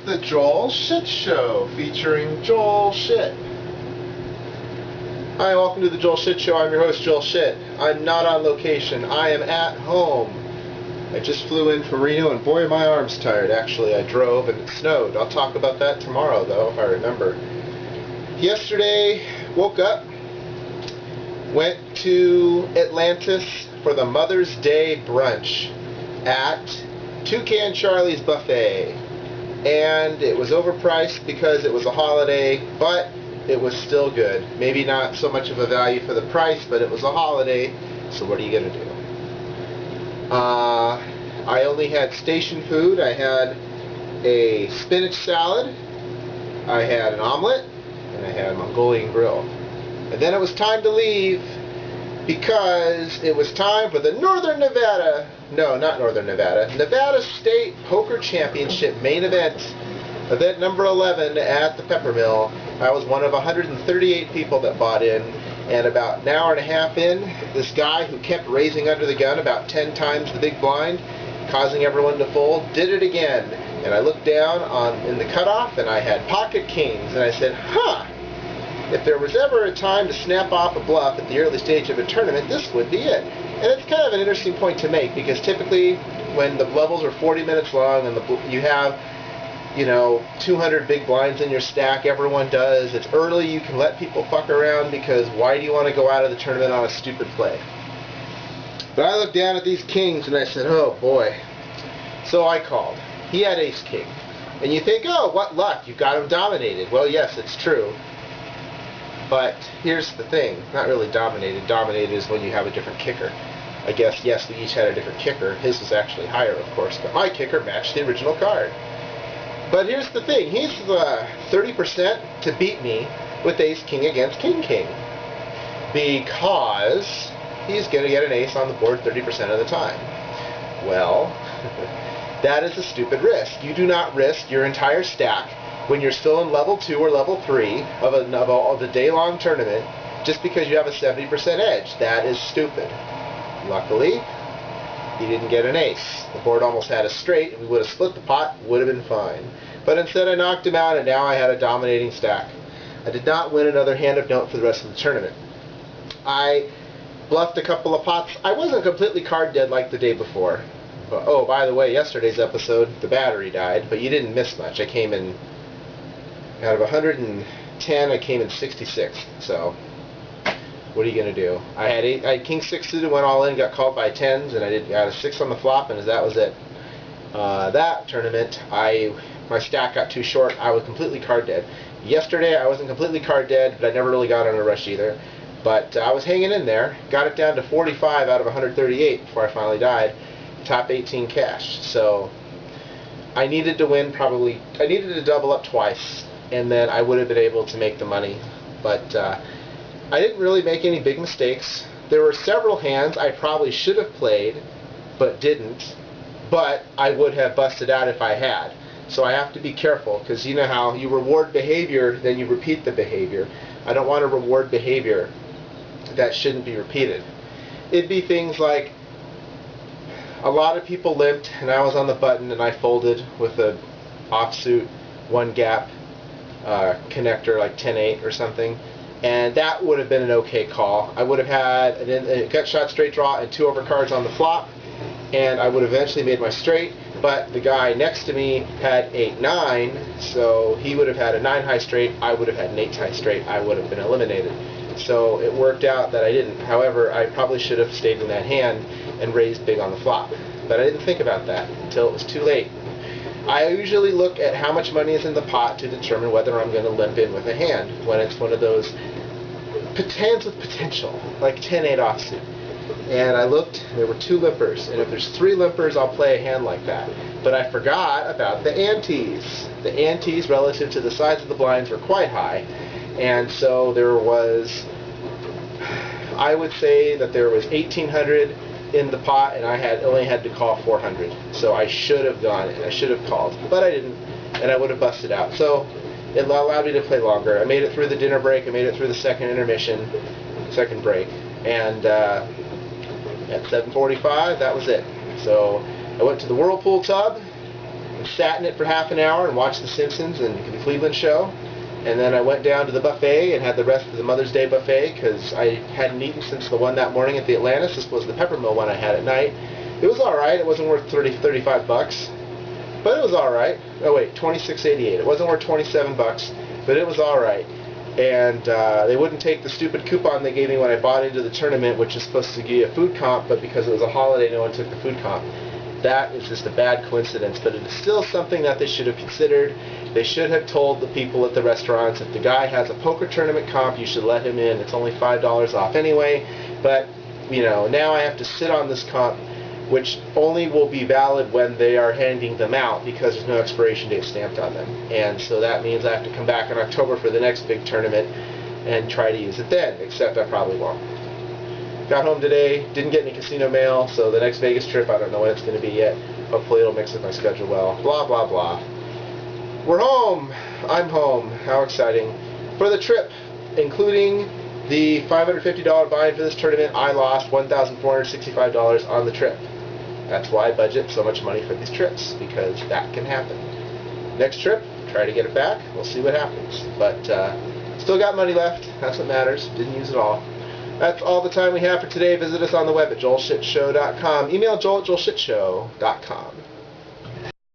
The Joel Shit Show, featuring Joel Shit. Hi, welcome to the Joel Shit Show. I'm your host, Joel Shit. I'm not on location. I am at home. I just flew in from Reno, and boy, are my arms tired. Actually, I drove and it snowed. I'll talk about that tomorrow, though, if I remember. Yesterday, woke up, went to Atlantis for the Mother's Day brunch at Toucan Charlie's Buffet. And it was overpriced because it was a holiday, but it was still good. Maybe not so much of a value for the price, but it was a holiday, so what are you going to do? I only had station food. I had a spinach salad, I had an omelet, and I had a Mongolian grill. And then it was time to leave because it was time for the Northern Nevada State Poker Championship main event number 11 at the Peppermill. I was one of 138 people that bought in, and about an hour and a half in, this guy who kept raising under the gun about 10 times the big blind, causing everyone to fold, did it again. And I looked down in the cutoff, and I had pocket kings, and I said, if there was ever a time to snap off a bluff at the early stage of a tournament, this would be it. And it's kind of an interesting point to make, because typically when the levels are 40 minutes long and you have 200 big blinds in your stack, everyone does. It's early, you can let people fuck around, because why do you want to go out of the tournament on a stupid play? But I looked down at these kings and I said, oh boy. So I called. He had ace king. And you think, oh, what luck, you got him dominated. Well, yes, it's true. But here's the thing, not really dominated. Dominated is when you have a different kicker. I guess, yes, we each had a different kicker. His was actually higher, of course, but my kicker matched the original card. But here's the thing, he's 30% to beat me with ace-king against king-king. Because he's going to get an ace on the board 30% of the time. Well, that is a stupid risk. You do not risk your entire stack when you're still in level 2 or level 3 of a day-long tournament just because you have a 70% edge. That is stupid. Luckily, he didn't get an ace. The board almost had a straight, and we would have split the pot, would have been fine. But instead I knocked him out, and now I had a dominating stack. I did not win another hand of note for the rest of the tournament. I bluffed a couple of pots. I wasn't completely card dead like the day before. But, oh, by the way, yesterday's episode, the battery died, but you didn't miss much. I came in, out of 110, I came in 66, so what are you going to do? I had king 6 suited, went all in, got called by 10s, and I got a 6 on the flop, and that was it. That tournament, my stack got too short. I was completely card dead. Yesterday, I wasn't completely card dead, but I never really got on a rush either. But I was hanging in there, got it down to 45 out of 138 before I finally died. Top 18 cash. So I needed to win I needed to double up twice, and then I would have been able to make the money. But I didn't really make any big mistakes. There were several hands I probably should have played, but didn't. But I would have busted out if I had. So I have to be careful, because you know how you reward behavior, then you repeat the behavior. I don't want to reward behavior that shouldn't be repeated. It'd be things like a lot of people limped, and I was on the button, and I folded with a offsuit, one gap connector, like 10-8 or something. And that would have been an okay call. I would have had a gut shot straight draw and 2 overcards on the flop, and I would have eventually made my straight, but the guy next to me had 8-9, so he would have had a 9 high straight, I would have had an 8 high straight, I would have been eliminated. So it worked out that I didn't. However, I probably should have stayed in that hand and raised big on the flop. But I didn't think about that until it was too late. I usually look at how much money is in the pot to determine whether I'm going to limp in with a hand when it's one of those hands with potential, like 10-8 offsuit. And I looked, there were 2 limpers, and if there's 3 limpers, I'll play a hand like that. But I forgot about the antes. The antes relative to the size of the blinds were quite high, and so there was, I would say that there was 1,800 in the pot, and I only had to call 400. So I should have gone, and I should have called, but I didn't, and I would have busted out. So it allowed me to play longer. I made it through the dinner break. I made it through the second intermission, second break, and at 7:45, that was it. So I went to the whirlpool tub, and sat in it for half an hour and watched The Simpsons and the Cleveland Show. And then I went down to the buffet and had the rest of the Mother's Day buffet because I hadn't eaten since the one that morning at the Atlantis. This was the peppermill one I had at night. It was all right. It wasn't worth $35, but it was all right. Oh wait, $26.88. It wasn't worth $27, but it was all right. And they wouldn't take the stupid coupon they gave me when I bought into the tournament, which is supposed to give you a food comp, but because it was a holiday, no one took the food comp. That is just a bad coincidence, but it is still something that they should have considered. They should have told the people at the restaurants, if the guy has a poker tournament comp, you should let him in. It's only $5 off anyway, but now I have to sit on this comp, which only will be valid when they are handing them out because there's no expiration date stamped on them. And so that means I have to come back in October for the next big tournament and try to use it then, except I probably won't. Got home today, didn't get any casino mail, so the next Vegas trip, I don't know when it's going to be yet. Hopefully it'll mix with my schedule well. Blah, blah, blah. We're home. I'm home. How exciting. For the trip, including the $550 buy-in for this tournament, I lost $1,465 on the trip. That's why I budget so much money for these trips, because that can happen. Next trip, try to get it back. We'll see what happens. But still got money left. That's what matters. Didn't use it all. That's all the time we have for today. Visit us on the web at joelshitshow.com. Email joel@joelshitshow.com.